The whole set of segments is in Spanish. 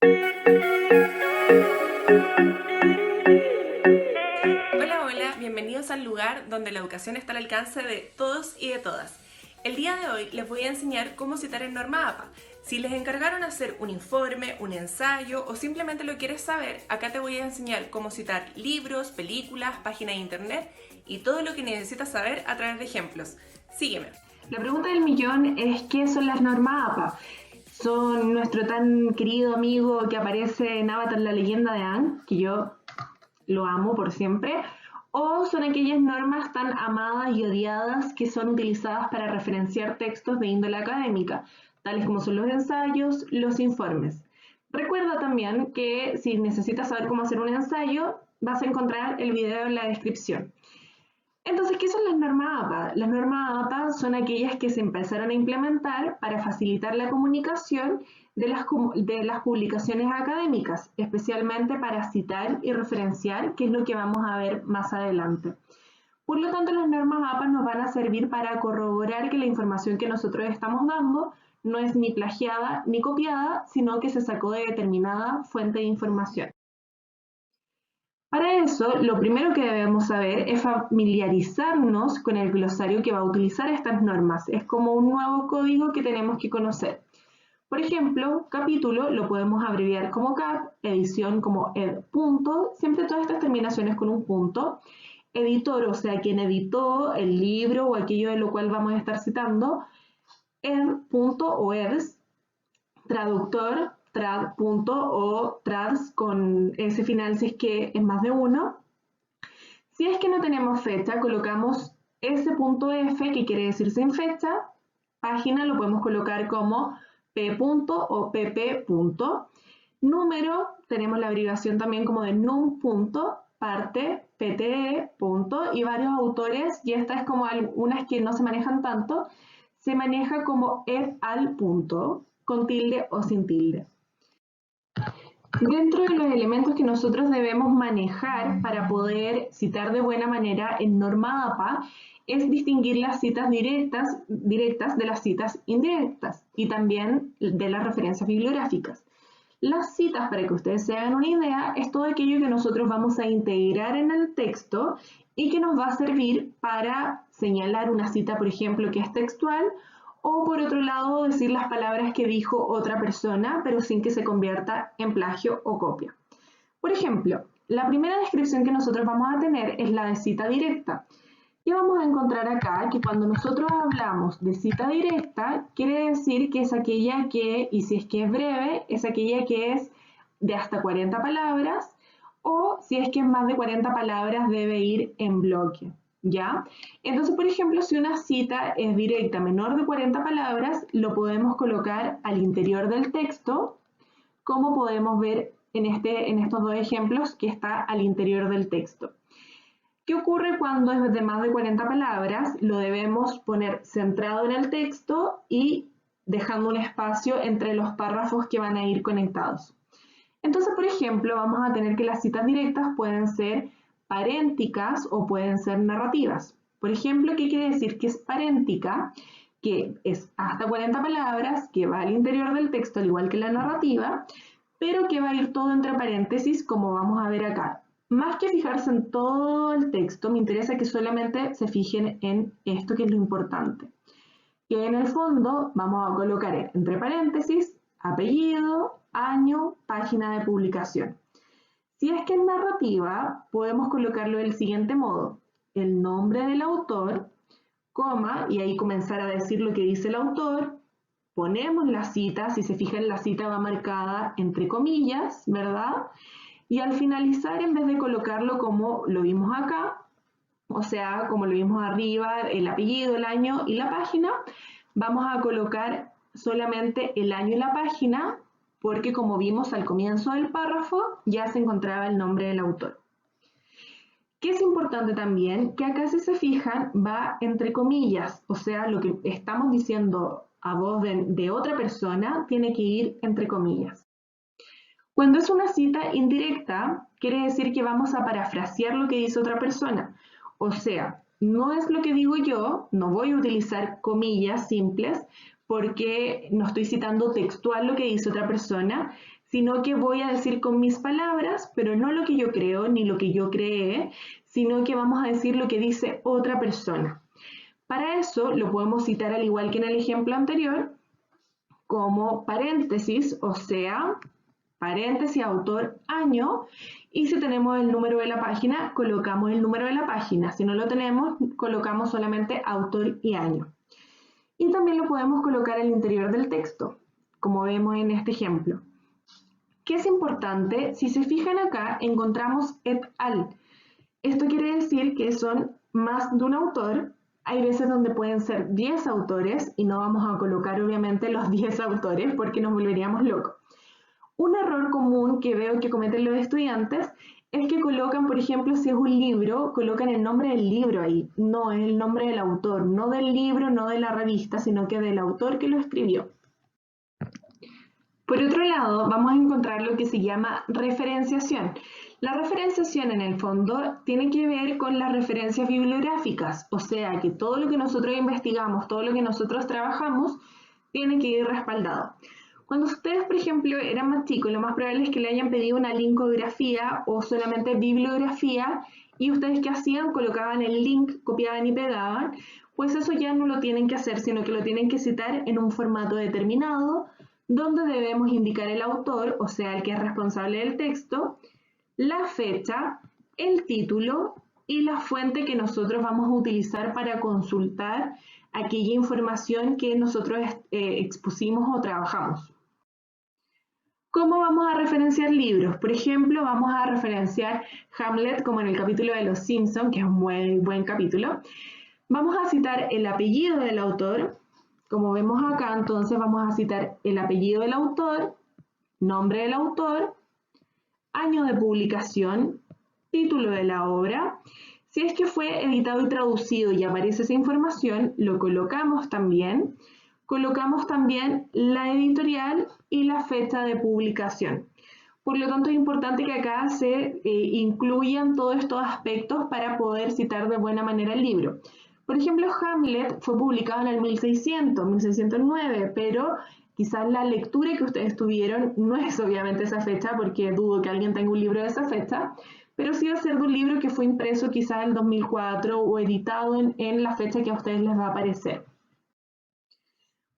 Hola, hola, bienvenidos al lugar donde la educación está al alcance de todos y de todas. El día de hoy les voy a enseñar cómo citar en norma APA. Si les encargaron hacer un informe, un ensayo o simplemente lo quieres saber, acá te voy a enseñar cómo citar libros, películas, páginas de internet y todo lo que necesitas saber a través de ejemplos. Sígueme. La pregunta del millón es ¿qué son las normas APA? ¿Son nuestro tan querido amigo que aparece en Avatar, la leyenda de Aang, que yo lo amo por siempre? ¿O son aquellas normas tan amadas y odiadas que son utilizadas para referenciar textos de índole académica, tales como son los ensayos, los informes? Recuerda también que si necesitas saber cómo hacer un ensayo, vas a encontrar el video en la descripción. Entonces, ¿qué son las normas APA? Las normas APA son aquellas que se empezaron a implementar para facilitar la comunicación de las publicaciones académicas, especialmente para citar y referenciar, que es lo que vamos a ver más adelante. Por lo tanto, las normas APA nos van a servir para corroborar que la información que nosotros estamos dando no es ni plagiada ni copiada, sino que se sacó de determinada fuente de información. Para eso, lo primero que debemos saber es familiarizarnos con el glosario que va a utilizar estas normas. Es como un nuevo código que tenemos que conocer. Por ejemplo, capítulo lo podemos abreviar como cap, edición como ed. Siempre todas estas terminaciones con un punto. Editor, o sea, quien editó el libro o aquello de lo cual vamos a estar citando, ed. o eds. Traductor, trad. O trads con ese final si es que es más de uno. Si es que no tenemos fecha, colocamos s.f, que quiere decir sin fecha. Página lo podemos colocar como p. o pp. Número, tenemos la abreviación también como de num. Parte, pte. Y varios autores, y esta es como algunas que no se manejan tanto, se maneja como et al. Con tilde o sin tilde. Dentro de los elementos que nosotros debemos manejar para poder citar de buena manera en norma APA es distinguir las citas directas de las citas indirectas y también de las referencias bibliográficas. Las citas, para que ustedes se hagan una idea, es todo aquello que nosotros vamos a integrar en el texto y que nos va a servir para señalar una cita, por ejemplo, que es textual, o por otro lado decir las palabras que dijo otra persona, pero sin que se convierta en plagio o copia. Por ejemplo, la primera descripción que nosotros vamos a tener es la de cita directa. ¿Qué vamos a encontrar acá? Que cuando nosotros hablamos de cita directa, quiere decir que es aquella que, y si es que es breve, es aquella que es de hasta 40 palabras, o si es que es más de 40 palabras debe ir en bloque. ¿Ya? Entonces, por ejemplo, si una cita es directa menor de 40 palabras, lo podemos colocar al interior del texto, como podemos ver en estos dos ejemplos que está al interior del texto. ¿Qué ocurre cuando es de más de 40 palabras? Lo debemos poner centrado en el texto y dejando un espacio entre los párrafos que van a ir conectados. Entonces, por ejemplo, vamos a tener que las citas directas pueden ser parénticas o pueden ser narrativas. Por ejemplo, ¿qué quiere decir? Que es paréntica, que es hasta 40 palabras, que va al interior del texto, al igual que la narrativa, pero que va a ir todo entre paréntesis, como vamos a ver acá. Más que fijarse en todo el texto, me interesa que solamente se fijen en esto, que es lo importante. Que en el fondo vamos a colocar entre paréntesis apellido, año, página de publicación. Si es que es narrativa, podemos colocarlo del siguiente modo: el nombre del autor, coma, y ahí comenzar a decir lo que dice el autor. Ponemos la cita, si se fijan la cita va marcada entre comillas, ¿verdad? Y al finalizar, en vez de colocarlo como lo vimos acá, o sea, como lo vimos arriba, el apellido, el año y la página, vamos a colocar solamente el año y la página, porque como vimos al comienzo del párrafo, ya se encontraba el nombre del autor. ¿Qué es importante también? Que acá, si se fijan, va entre comillas, o sea, lo que estamos diciendo a voz de otra persona tiene que ir entre comillas. Cuando es una cita indirecta, quiere decir que vamos a parafrasear lo que dice otra persona. O sea, no es lo que digo yo, no voy a utilizar comillas simples porque no estoy citando textual lo que dice otra persona, sino que voy a decir con mis palabras, pero no lo que yo creo ni lo que yo creé, sino que vamos a decir lo que dice otra persona. Para eso lo podemos citar al igual que en el ejemplo anterior, como paréntesis, o sea, paréntesis, autor, año, y si tenemos el número de la página, colocamos el número de la página. Si no lo tenemos, colocamos solamente autor y año. Y también lo podemos colocar al interior del texto, como vemos en este ejemplo. ¿Qué es importante? Si se fijan acá, encontramos et al. Esto quiere decir que son más de un autor. Hay veces donde pueden ser 10 autores y no vamos a colocar obviamente los 10 autores porque nos volveríamos locos. Un error común que veo que cometen los estudiantes es que colocan, por ejemplo, si es un libro, colocan el nombre del libro ahí. No, es el nombre del autor, no del libro, no de la revista, sino que del autor que lo escribió. Por otro lado, vamos a encontrar lo que se llama referenciación. La referenciación en el fondo tiene que ver con las referencias bibliográficas, o sea que todo lo que nosotros investigamos, todo lo que nosotros trabajamos, tiene que ir respaldado. Cuando ustedes, por ejemplo, eran más chicos, lo más probable es que le hayan pedido una linkografía o solamente bibliografía y ustedes ¿qué hacían? Colocaban el link, copiaban y pegaban, pues eso ya no lo tienen que hacer, sino que lo tienen que citar en un formato determinado, donde debemos indicar el autor, o sea, el que es responsable del texto, la fecha, el título y la fuente que nosotros vamos a utilizar para consultar aquella información que nosotros expusimos o trabajamos. ¿Cómo vamos a referenciar libros? Por ejemplo, vamos a referenciar Hamlet como en el capítulo de Los Simpson, que es un muy buen capítulo. Vamos a citar el apellido del autor. Como vemos acá, entonces vamos a citar el apellido del autor, nombre del autor, año de publicación, título de la obra. Si es que fue editado y traducido y aparece esa información, lo colocamos también. Colocamos también la editorial y la fecha de publicación. Por lo tanto, es importante que acá se incluyan todos estos aspectos para poder citar de buena manera el libro. Por ejemplo, Hamlet fue publicado en el 1600, 1609, pero quizás la lectura que ustedes tuvieron no es obviamente esa fecha, porque dudo que alguien tenga un libro de esa fecha, pero sí va a ser de un libro que fue impreso quizás en el 2004 o editado en la fecha que a ustedes les va a aparecer.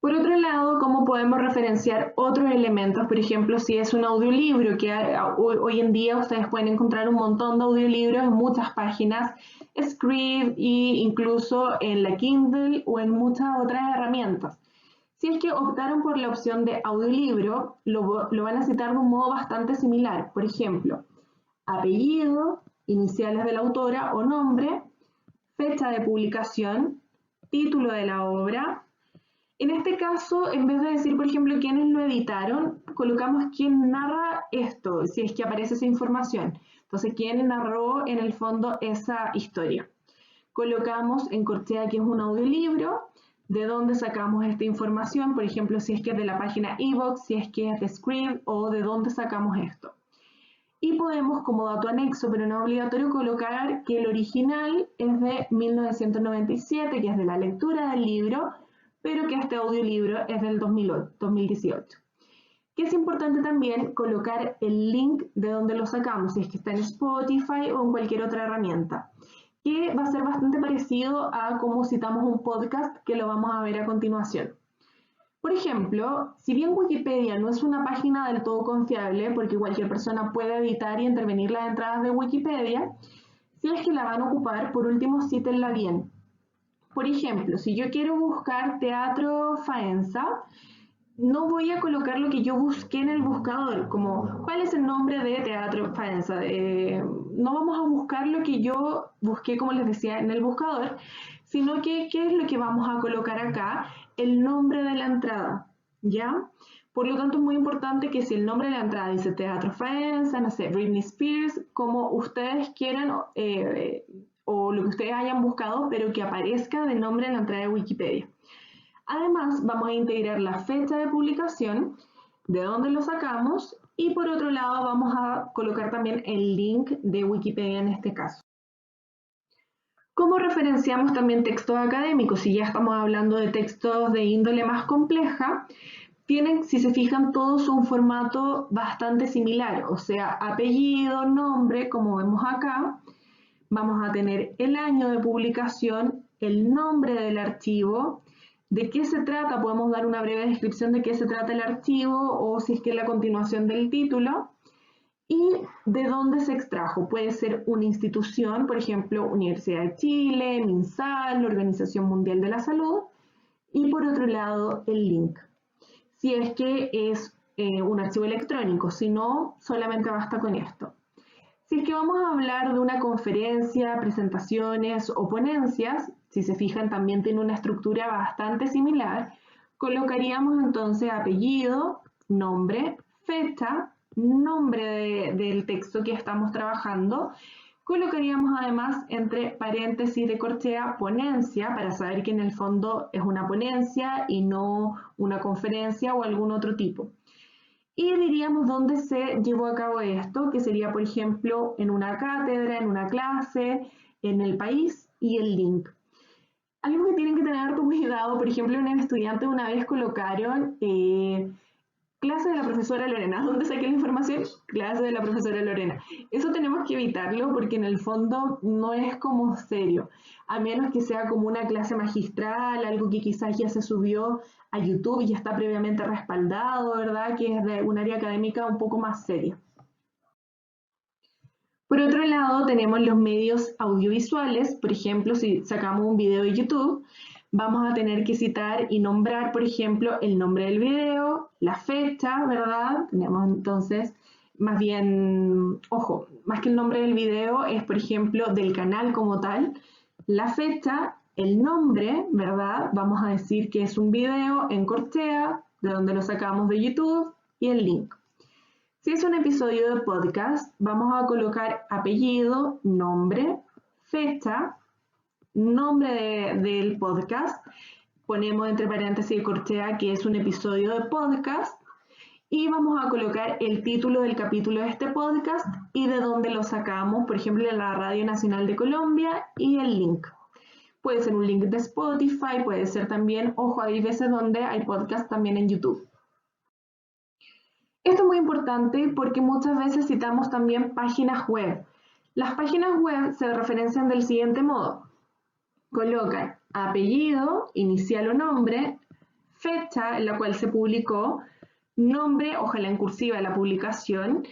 Por otro lado, ¿cómo podemos referenciar otros elementos? Por ejemplo, si es un audiolibro, que hoy en día ustedes pueden encontrar un montón de audiolibros en muchas páginas, Scribd e incluso en la Kindle o en muchas otras herramientas. Si es que optaron por la opción de audiolibro, lo van a citar de un modo bastante similar. Por ejemplo, apellido, iniciales de la autora o nombre, fecha de publicación, título de la obra. En este caso, en vez de decir, por ejemplo, quiénes lo editaron, colocamos quién narra esto, si es que aparece esa información. Entonces, quién narró en el fondo esa historia. Colocamos en corchea que es un audiolibro, de dónde sacamos esta información, por ejemplo, si es que es de la página eVox, si es que es de Scribd o de dónde sacamos esto. Y podemos, como dato anexo, pero no obligatorio, colocar que el original es de 1997, que es de la lectura del libro, pero que este audiolibro es del 2018. Que es importante también colocar el link de donde lo sacamos, si es que está en Spotify o en cualquier otra herramienta, que va a ser bastante parecido a cómo citamos un podcast, que lo vamos a ver a continuación. Por ejemplo, si bien Wikipedia no es una página del todo confiable, porque cualquier persona puede editar y intervenir las entradas de Wikipedia, si es que la van a ocupar, por último, cítenla bien. Por ejemplo, si yo quiero buscar Teatro Faenza, no voy a colocar lo que yo busqué en el buscador, como cuál es el nombre de Teatro Faenza. No vamos a buscar lo que yo busqué, como les decía, en el buscador, sino que qué es lo que vamos a colocar acá, el nombre de la entrada, ¿ya? Por lo tanto, es muy importante que si el nombre de la entrada dice Teatro Faenza, no sé, Britney Spears, como ustedes quieran, o lo que ustedes hayan buscado, pero que aparezca de nombre en la entrada de Wikipedia. Además, vamos a integrar la fecha de publicación, de dónde lo sacamos, y por otro lado vamos a colocar también el link de Wikipedia en este caso. ¿Cómo referenciamos también textos académicos? Si ya estamos hablando de textos de índole más compleja, si se fijan, todos un formato bastante similar, o sea, apellido, nombre, como vemos acá. Vamos a tener el año de publicación, el nombre del archivo, de qué se trata, podemos dar una breve descripción de qué se trata el archivo o si es que es la continuación del título, y de dónde se extrajo. Puede ser una institución, por ejemplo, Universidad de Chile, MinSal, la Organización Mundial de la Salud, y por otro lado el link. Si es que es un archivo electrónico, si no, solamente basta con esto. Si es que vamos a hablar de una conferencia, presentaciones o ponencias, si se fijan también tiene una estructura bastante similar, colocaríamos entonces apellido, nombre, fecha, nombre del texto que estamos trabajando, colocaríamos además entre paréntesis de corchea ponencia para saber que en el fondo es una ponencia y no una conferencia o algún otro tipo. Y diríamos dónde se llevó a cabo esto, que sería, por ejemplo, en una cátedra, en una clase, en el país y el link. Algo que tienen que tener harto cuidado, por ejemplo, en el estudiante una vez colocaron clase de la profesora Lorena. ¿Dónde saqué la información? Clase de la profesora Lorena. Eso tenemos que evitarlo porque en el fondo no es como serio, a menos que sea como una clase magistral, algo que quizás ya se subió a YouTube y ya está previamente respaldado, ¿verdad? Que es de un área académica un poco más seria. Por otro lado, tenemos los medios audiovisuales. Por ejemplo, si sacamos un video de YouTube, vamos a tener que citar y nombrar, por ejemplo, el nombre del video, la fecha, ¿verdad? Tenemos entonces, más bien, ojo, más que el nombre del video, es, por ejemplo, del canal como tal, la fecha, el nombre, ¿verdad? Vamos a decir que es un video en corchea, de donde lo sacamos de YouTube, y el link. Si es un episodio de podcast, vamos a colocar apellido, nombre, fecha, nombre del podcast, ponemos entre paréntesis y corchea que es un episodio de podcast y vamos a colocar el título del capítulo de este podcast y de dónde lo sacamos, por ejemplo, en la Radio Nacional de Colombia y el link. Puede ser un link de Spotify, puede ser también, ojo, hay veces donde hay podcast también en YouTube. Esto es muy importante porque muchas veces citamos también páginas web. Las páginas web se referencian del siguiente modo. Colocan apellido, inicial o nombre, fecha en la cual se publicó, nombre, ojalá en cursiva de la publicación,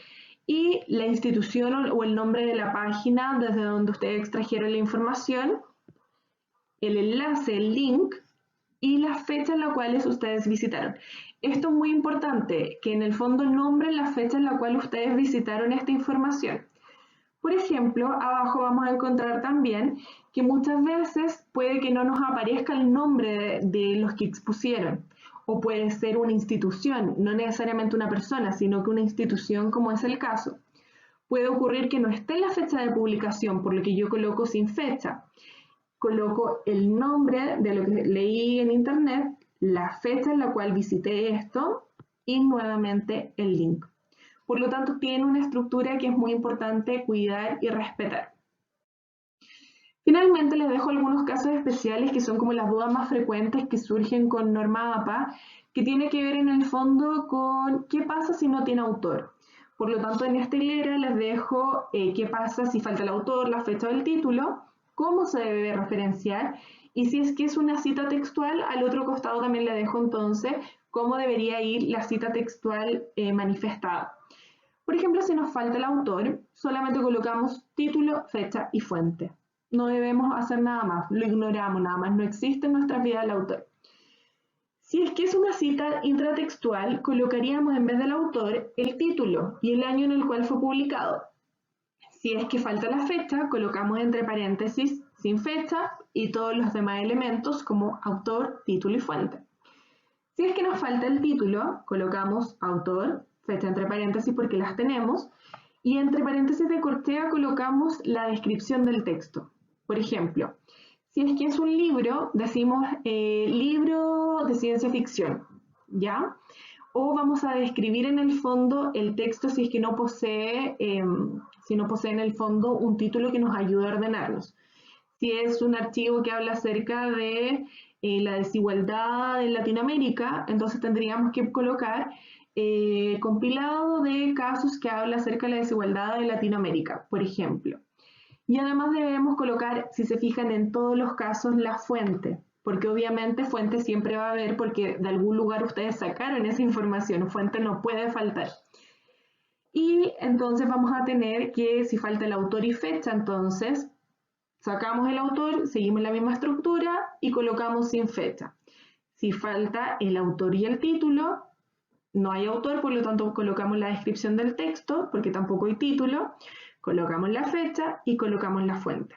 y la institución o el nombre de la página desde donde ustedes extrajeron la información, el enlace, el link, y las fechas en las cuales ustedes visitaron. Esto es muy importante, que en el fondo nombren la fecha en la cual ustedes visitaron esta información. Por ejemplo, abajo vamos a encontrar también que muchas veces puede que no nos aparezca el nombre de los que expusieron, o puede ser una institución, no necesariamente una persona, sino que una institución como es el caso. Puede ocurrir que no esté la fecha de publicación, por lo que yo coloco sin fecha. Coloco el nombre de lo que leí en internet, la fecha en la cual visité esto y nuevamente el link. Por lo tanto, tiene una estructura que es muy importante cuidar y respetar. Finalmente, les dejo algunos casos especiales que son como las dudas más frecuentes que surgen con Norma APA, que tiene que ver en el fondo con qué pasa si no tiene autor. Por lo tanto, en esta hilera les dejo qué pasa si falta el autor, la fecha del título, cómo se debe referenciar y si es que es una cita textual, al otro costado también le dejo entonces cómo debería ir la cita textual manifestada. Por ejemplo, si nos falta el autor, solamente colocamos título, fecha y fuente. No debemos hacer nada más, lo ignoramos nada más, no existe en nuestra vida el autor. Si es que es una cita intratextual, colocaríamos en vez del autor el título y el año en el cual fue publicado. Si es que falta la fecha, colocamos entre paréntesis sin fecha y todos los demás elementos como autor, título y fuente. Si es que nos falta el título, colocamos autor, fecha entre paréntesis porque las tenemos, y entre paréntesis de corchea colocamos la descripción del texto. Por ejemplo, si es que es un libro, decimos libro de ciencia ficción, ¿ya? O vamos a describir en el fondo el texto si es que no posee, en el fondo un título que nos ayude a ordenarnos. Si es un archivo que habla acerca de la desigualdad en Latinoamérica, entonces tendríamos que colocar compilado de casos que habla acerca de la desigualdad de Latinoamérica, por ejemplo. Y además debemos colocar, si se fijan en todos los casos, la fuente, porque obviamente fuente siempre va a haber porque de algún lugar ustedes sacaron esa información, fuente no puede faltar. Y entonces vamos a tener que, si falta el autor y fecha, entonces sacamos el autor, seguimos la misma estructura y colocamos sin fecha. Si falta el autor y el título, no hay autor, por lo tanto colocamos la descripción del texto, porque tampoco hay título, colocamos la fecha y colocamos la fuente.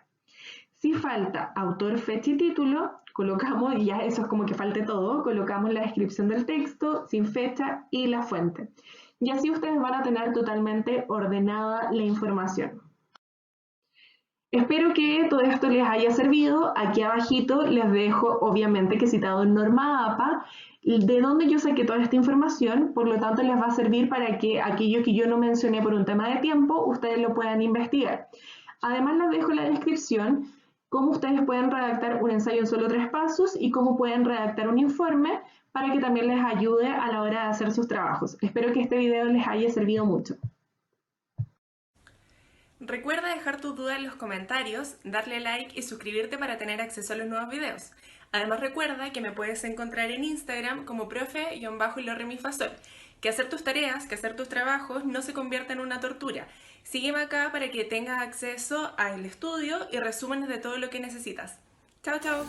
Si falta autor, fecha y título, colocamos, y ya eso es como que falte todo, colocamos la descripción del texto, sin fecha y la fuente. Y así ustedes van a tener totalmente ordenada la información. Espero que todo esto les haya servido. Aquí abajito les dejo, obviamente, que he citado en Norma APA, de donde yo saqué toda esta información, por lo tanto les va a servir para que aquello que yo no mencioné por un tema de tiempo, ustedes lo puedan investigar. Además les dejo la descripción cómo ustedes pueden redactar un ensayo en solo 3 pasos y cómo pueden redactar un informe para que también les ayude a la hora de hacer sus trabajos. Espero que este video les haya servido mucho. Recuerda dejar tu duda en los comentarios, darle like y suscribirte para tener acceso a los nuevos videos. Además recuerda que me puedes encontrar en Instagram como profe_ilorremifasol. Que hacer tus tareas, que hacer tus trabajos no se convierta en una tortura. Sígueme acá para que tengas acceso al estudio y resúmenes de todo lo que necesitas. Chao, chao.